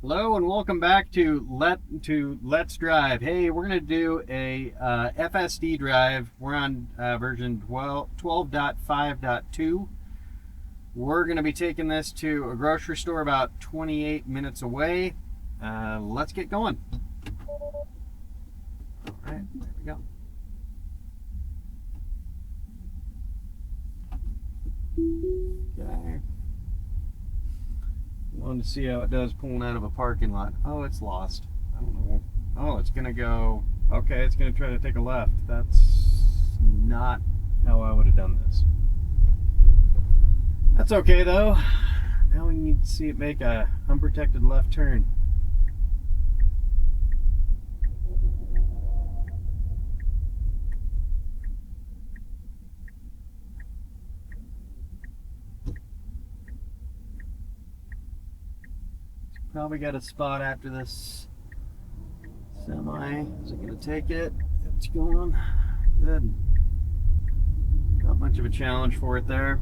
Hello and welcome back to Let's Drive. Hey, we're gonna do a FSD drive. We're on version 12.5.2. We're gonna be taking this to a grocery store about 28 minutes away. Let's get going. All right, there we go. Okay. Wanted to see how it does pulling out of a parking lot. Oh, it's lost. I don't know. Oh, it's gonna go. Okay, it's gonna try to take a left. That's not how I would have done this. That's okay though. Now we need to see it make a unprotected left turn. Probably got a spot after this semi. Is it gonna take it? It's going. Good. Not much of a challenge for it there.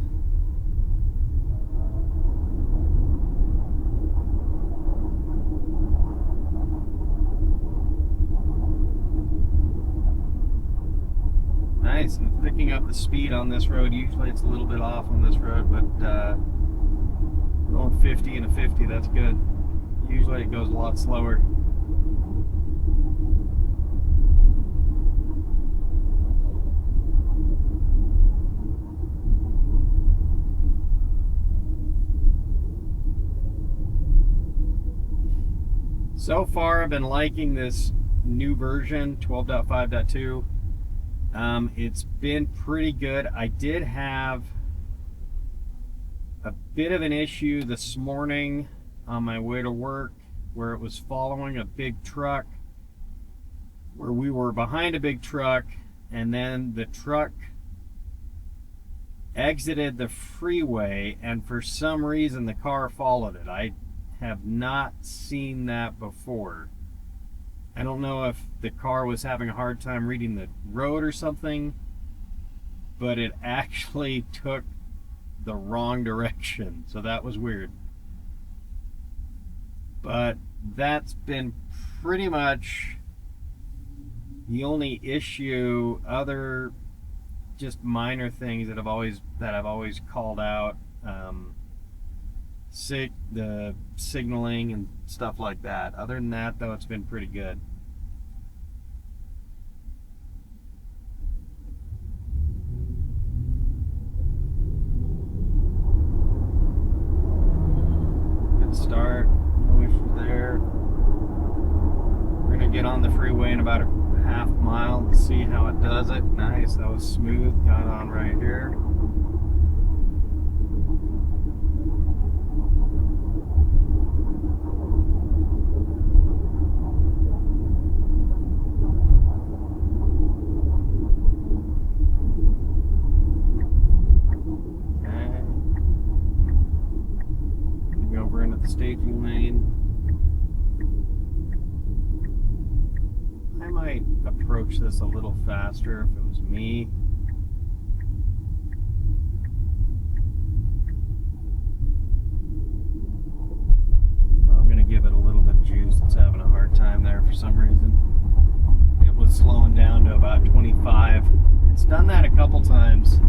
Nice, and picking up the speed on this road. Usually it's a little bit off on this road, but going 50 and a 50, that's good. Usually it goes a lot slower. So far I've been liking this new version 12.5.2. It's been pretty good. I did have a bit of an issue this morning on my way to work where it was following a big truck, where we were behind a big truck and then the truck exited the freeway and for some reason the car followed it. I have not seen that before. I don't know if the car was having a hard time reading the road or something, but it actually took the wrong direction, so that was weird. But that's been pretty much the only issue, other just minor things that I've always called out. The signaling and stuff like that. Other than that, though, it's been pretty good. Good start. No issue there. We're gonna get on the freeway in about a half mile to see how it does it. Nice, that was smooth. Got on right here. Staging lane. I might approach this a little faster if it was me. I'm going to give it a little bit of juice. It's having a hard time there for some reason. It was slowing down to about 25. It's done that a couple times.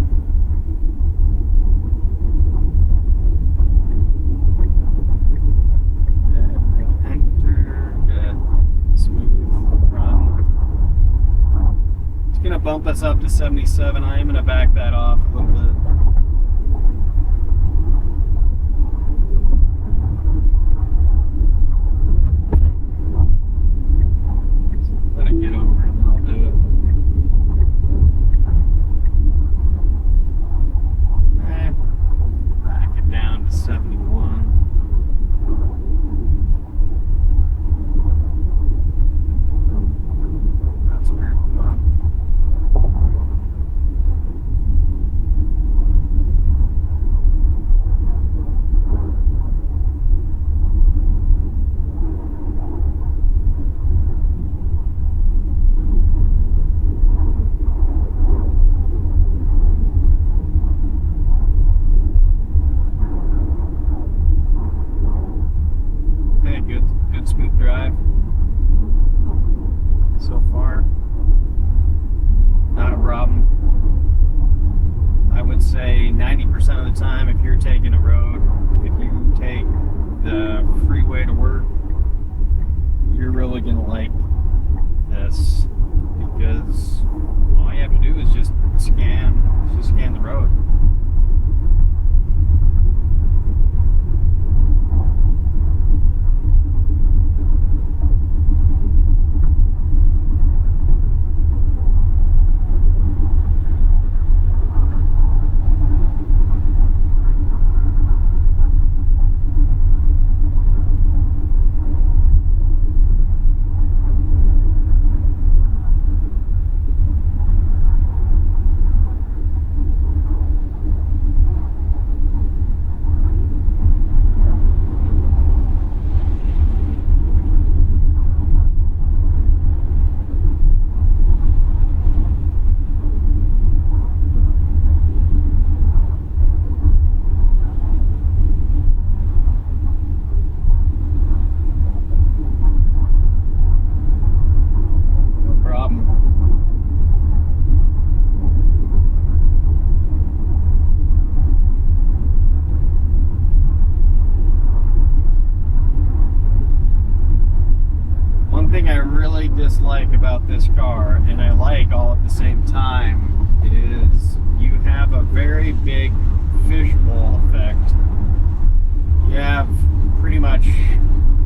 Gonna bump us up to 77. I am gonna back that off a little bit. Let it get over and then I'll do it. Back it down to 71. That's where it goes. dislike about this car, and I like all at the same time, is you have a very big fishbowl effect. You have pretty much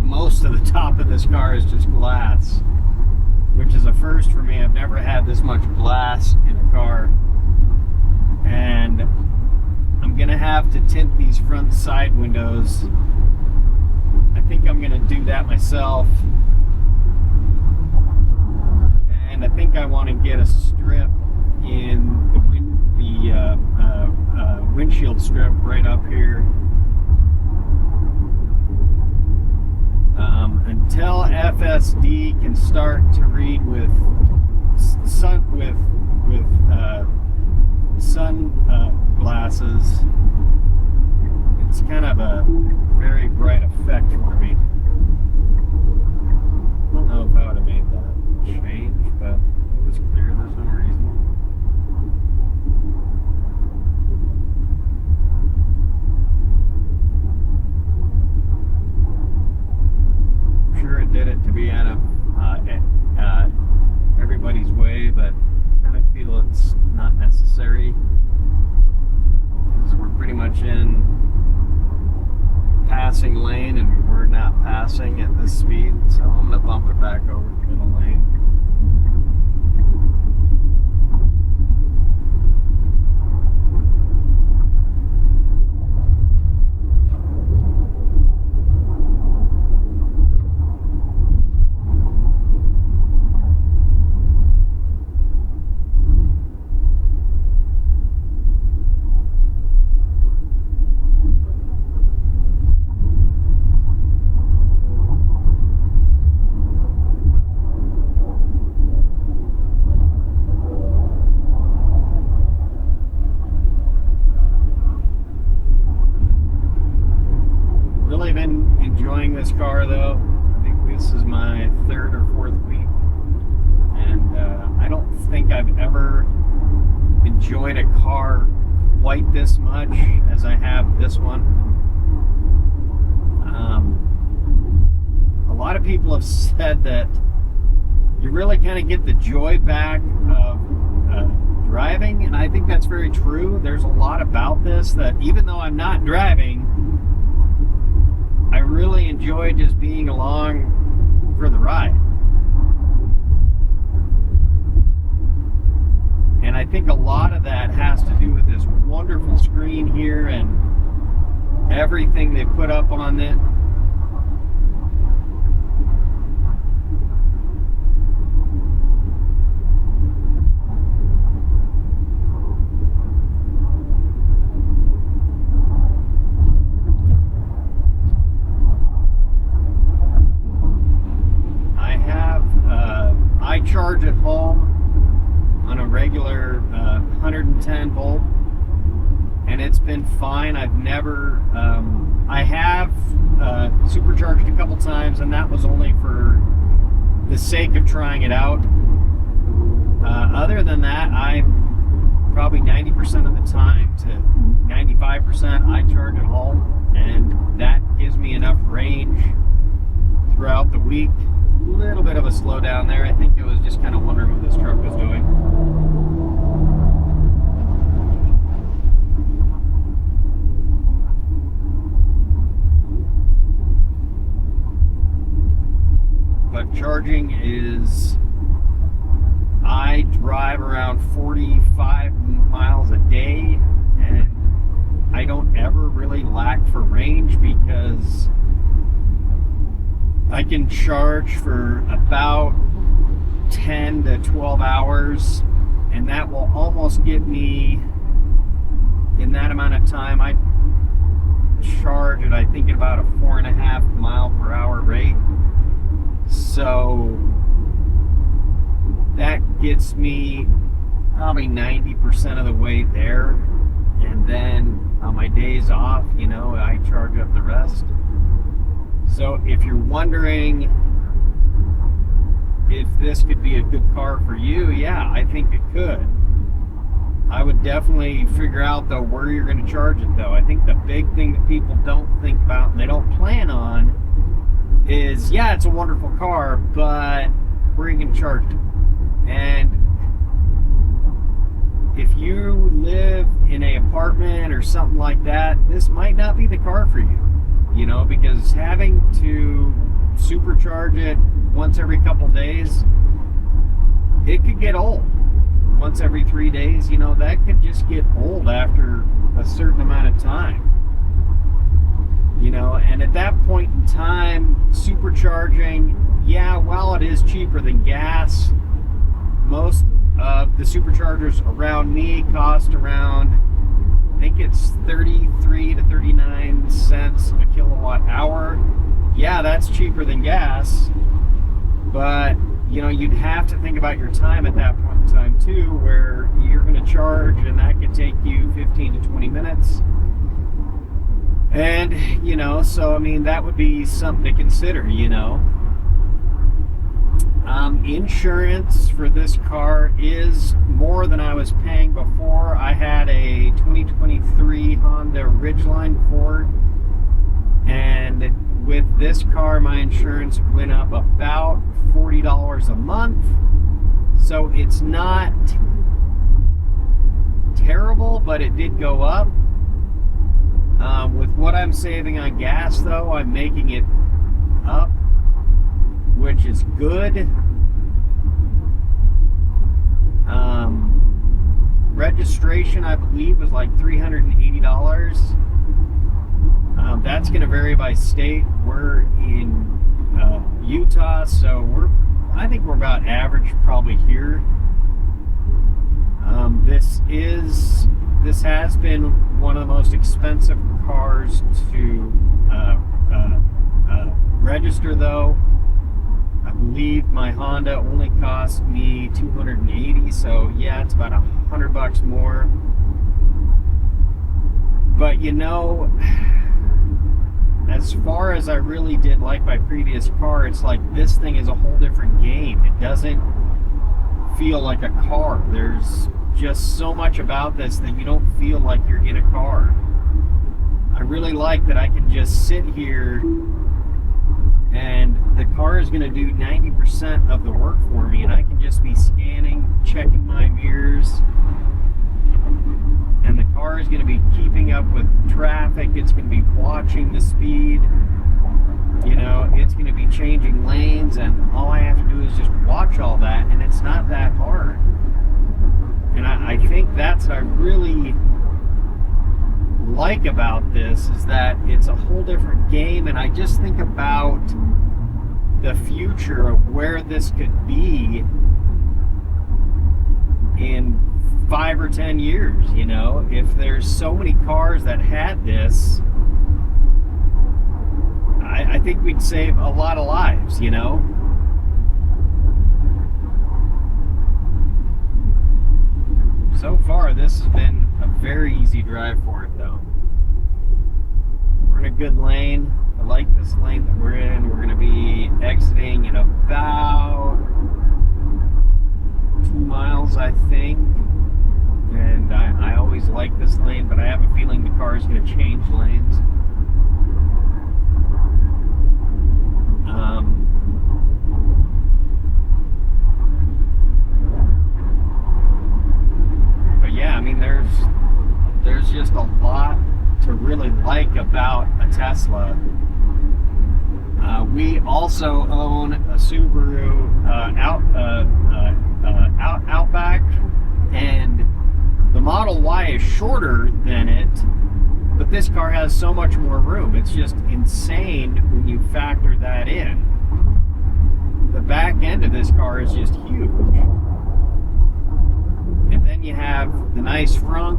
most of the top of this car is just glass, which is a first for me. I've never had this much glass in a car. And I'm gonna have to tint these front side windows. I think I'm gonna do that myself. And I think I want to get a strip in the windshield strip right up here. Until FSD can start to read with sunglasses, it's kind of a very bright effect for me. I don't know if I would have made that change, but it was clear. There's no reason. I'm sure it did it to be out of everybody's way, but I kind of feel it's not necessary because we're pretty much in passing lane and we're not passing at this speed, so I'm going to bump it back over to middle lane. Really been enjoying this car though. I think this is my third or fourth week, and I don't think I've ever enjoyed a car quite this much as I have this one. A lot of people have said that you really kind of get the joy back of driving, and I think that's very true. There's a lot about this that even though I'm not driving, I really enjoy just being along for the ride. And I think a lot of that has to do with this wonderful screen here and everything they put up on it. I charge at home on a regular 110 volt, and it's been fine. I've never, I have supercharged a couple times, and that was only for the sake of trying it out. Other than that, I probably 90% of the time to 95% I charge at home, and that gives me enough range throughout the week. A little bit of a slowdown there. I think it was just kind of wondering what this truck was doing. But charging is, I drive around 45 miles a day, and I don't ever really lack for range because I can charge for about 10 to 12 hours, and that will almost get me, in that amount of time, I charge at, I think, at about a 4.5 mile per hour rate. So that gets me probably 90% of the way there, and then on my days off, you know, I charge up the rest. So if you're wondering if this could be a good car for you, yeah, I think it could. I would definitely figure out, though, where you're going to charge it, though. I think the big thing that people don't think about and they don't plan on is, yeah, it's a wonderful car, but where are you going to charge it? And if you live in an apartment or something like that, this might not be the car for you, you know, because having to supercharge it once every couple days, it could get old. Once every 3 days, you know, that could just get old after a certain amount of time. You know, and at that point in time, supercharging, yeah, while it is cheaper than gas, most of the superchargers around me cost around, I think it's 33 to 39 cents a kilowatt hour. Yeah, that's cheaper than gas, but you know, you'd have to think about your time at that point in time too, where you're going to charge and that could take you 15 to 20 minutes. And, you know, so I mean, that would be something to consider, you know. Insurance for this car is more than I was paying before. I had a 2023 Honda Ridgeline Ford, and with this car, my insurance went up about $40 a month. So it's not terrible, but it did go up. With what I'm saving on gas, though, I'm making it up, which is good. Registration, I believe, was like $380. That's going to vary by state. We're in Utah, so I think we're about average probably here. This has been one of the most expensive cars to register, though. I believe my Honda only cost me $280, so yeah, it's about $100 more. But you know, as far as I really did like my previous car, it's like this thing is a whole different game. It doesn't feel like a car. There's just so much about this that you don't feel like you're in a car. I really like that I can just sit here and the car is going to do 90% of the work for me, and I can just be scanning, checking my mirrors, and the car is going to be keeping up with traffic. It's going to be watching the speed, you know, it's going to be changing lanes, and all I have to do is just watch all that, and it's not that hard. And I think that's what I really like about this, is that it's a whole different game. And I just think about the future of where this could be in 5 or 10 years. You know, if there's so many cars that had this, I think we'd save a lot of lives, you know. So far, this has been a very easy drive for it, though. We're in a good lane. I like this lane that we're in. We're going to be exiting in about 2 miles, I think. And I always like this lane, but I have a feeling the car is going to change lanes. But yeah, I mean, there's just a lot to really like about a Tesla. We also own a Subaru Outback, and the Model Y is shorter than it, but this car has so much more room. It's just insane when you factor that in. The back end of this car is just huge. And then you have the nice front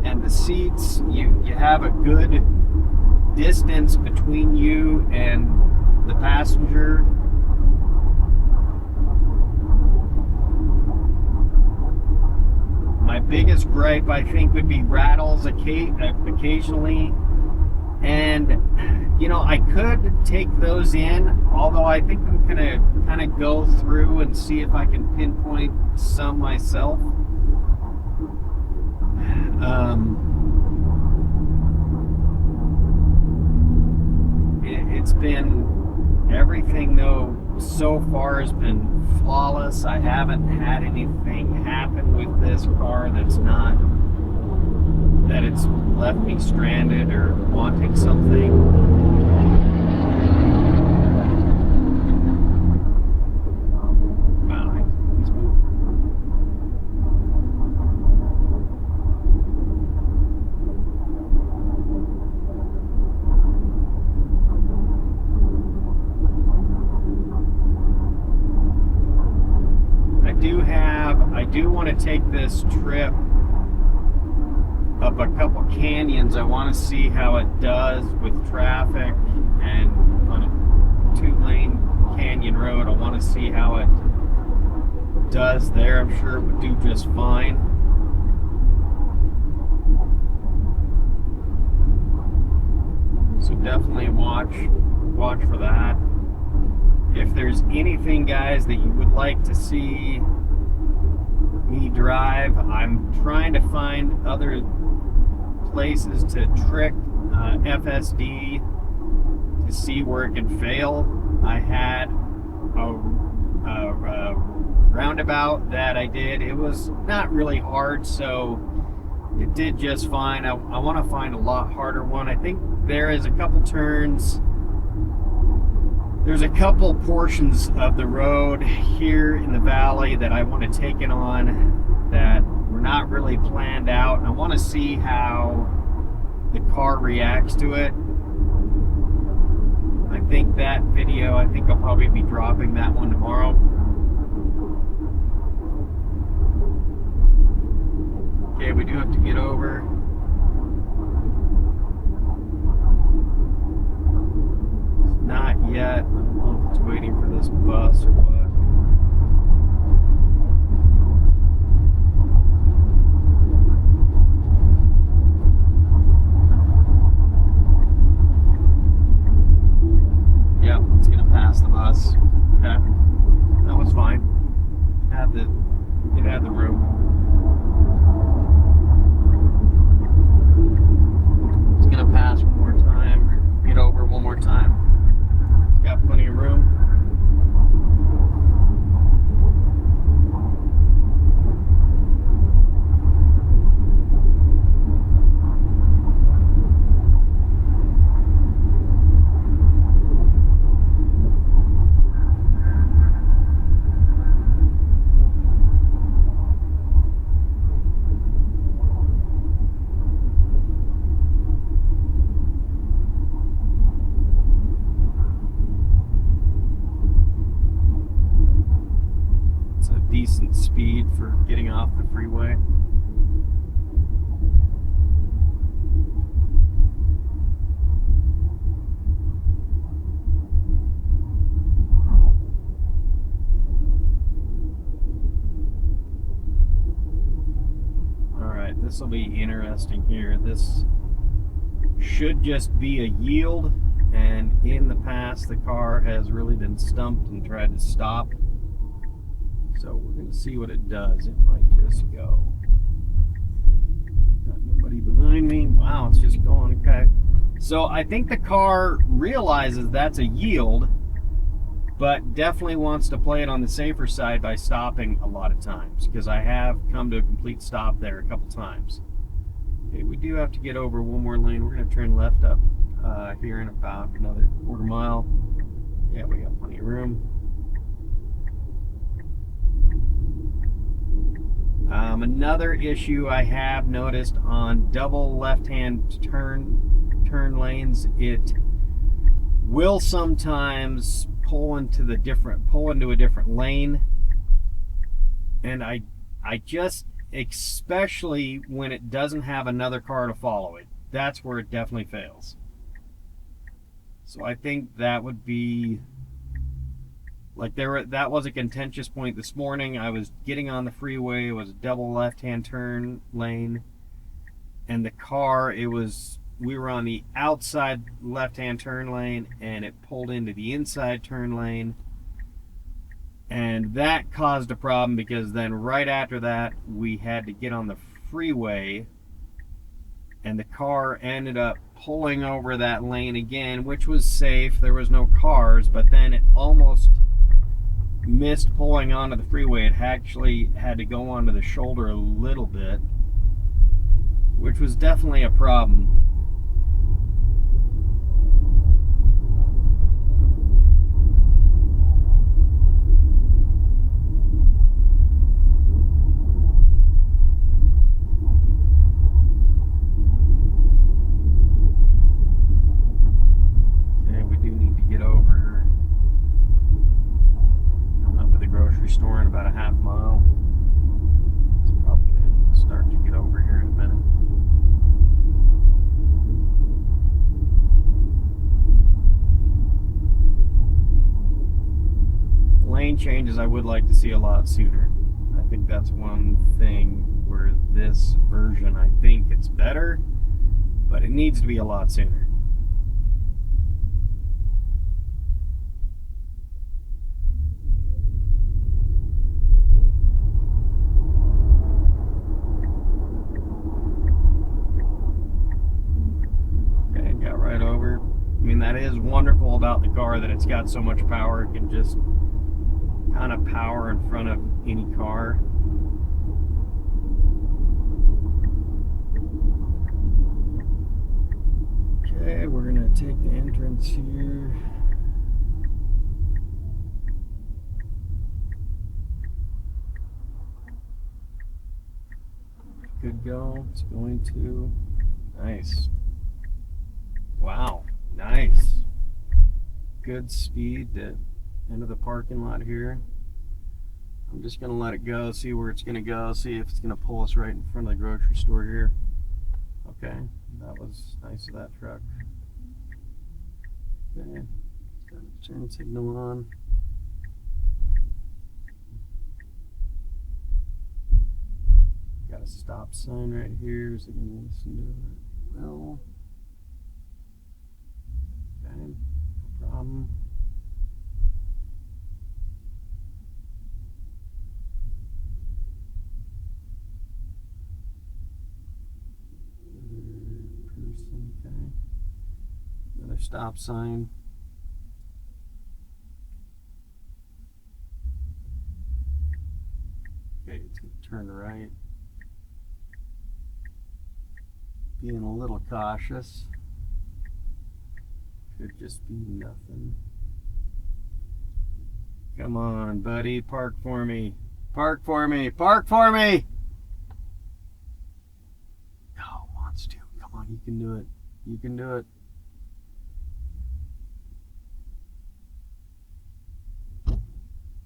and the seats. You have a good distance between you and the passenger. My biggest gripe, I think, would be rattles occasionally. And, you know, I could take those in, although I think I'm going to kind of go through and see if I can pinpoint some myself. Everything though so far has been flawless. I haven't had anything happen with this car that it's left me stranded or wanting something. Wow, he's moving. I do want to take this trip up a couple canyons. I want to see how it does with traffic, and on a 2-lane canyon road, I want to see how it does there. I'm sure it would do just fine. So definitely watch for that. If there's anything, guys, that you would like to see me drive, I'm trying to find other places to trick FSD to see where it can fail. I had a roundabout that I did. It was not really hard, so it did just fine. I want to find a lot harder one. I think there is a couple turns. There's a couple portions of the road here in the valley that I want to take it on that were not really planned out. And I want to see how the car reacts to it. I think that video, I'll probably be dropping that one tomorrow. Okay, we do have to get over. Not yet. I don't know if it's waiting for this bus or what. Yep, it's gonna pass the bus. Okay, that was fine. It had the room. It's gonna pass one more time. Get over one more time. Got plenty of room. Decent speed for getting off the freeway. Alright, this will be interesting here. This should just be a yield, and in the past the car has really been stumped and tried to stop. So we're going to see what it does. It might just go. Got nobody behind me. Wow, it's just going. Okay. So I think the car realizes that's a yield, but definitely wants to play it on the safer side by stopping a lot of times, because I have come to a complete stop there a couple times. Okay, we do have to get over one more lane. We're going to turn left up here in about another quarter mile. Yeah, we got plenty of room. Another issue I have noticed on double left-hand turn lanes, it will sometimes pull into a different lane, and I just, especially when it doesn't have another car to follow it, that's where it definitely fails. So I think that would be like that was a contentious point this morning. I was getting on the freeway. It was a double left-hand turn lane, and the car, we were on the outside left-hand turn lane, and it pulled into the inside turn lane, and that caused a problem, because then right after that we had to get on the freeway, and the car ended up pulling over that lane again, which was safe. There was no cars, but then it almost missed pulling onto the freeway. It actually had to go onto the shoulder a little bit, which was definitely a problem. Okay, we do need to get over. Coming up to the grocery store in about a half mile. It's probably going to start to get over here in a minute. Lane changes I would like to see a lot sooner. I think that's one thing where this version, I think it's better, but it needs to be a lot sooner. Okay, got right over. I mean, that is wonderful about the car, that it's got so much power. It can just kind of power in front of any car. Okay, we're gonna take the entrance here. Good go. It's going to. Nice. Wow. Nice. Good speed to into the parking lot here. I'm just gonna let it go, see where it's gonna go, see if it's gonna pull us right in front of the grocery store here. Okay, that was nice of that truck. Okay, got a turn signal on. Got a stop sign right here. Is it gonna listen to it? Well, okay, no problem. Okay. Another stop sign. Okay, it's going to turn right. Being a little cautious. Could just be nothing. Come on, buddy. Park for me. Park for me. Park for me! Oh, wants to. Come on, you can do it. You can do it.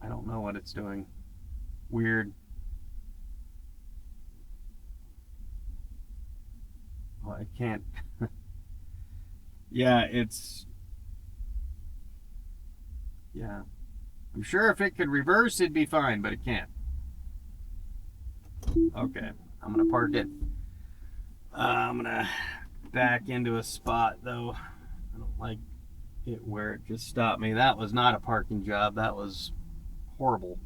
I don't know what it's doing. Weird. Well, I can't. Yeah, it's. Yeah. I'm sure if it could reverse, it'd be fine, but it can't. Okay, I'm gonna park it. I'm gonna back into a spot though. I don't like it where it just stopped me. That was not a parking job. That was horrible.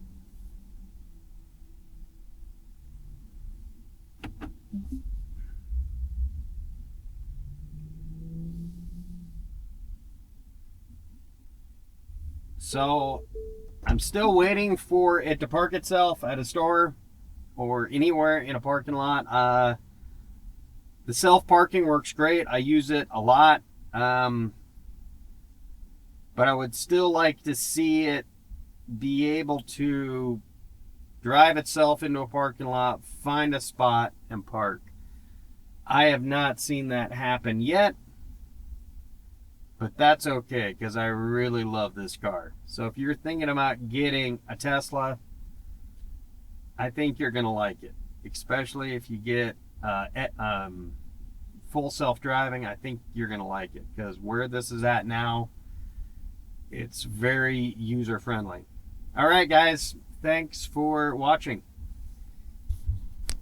So I'm still waiting for it to park itself at a store or anywhere in a parking lot. The self-parking works great. I use it a lot. But I would still like to see it be able to drive itself into a parking lot, find a spot, and park. I have not seen that happen yet. But that's okay, because I really love this car. So if you're thinking about getting a Tesla, I think you're going to like it. Especially if you get full self-driving, I think you're going to like it. Because where this is at now, it's very user-friendly. All right, guys. Thanks for watching.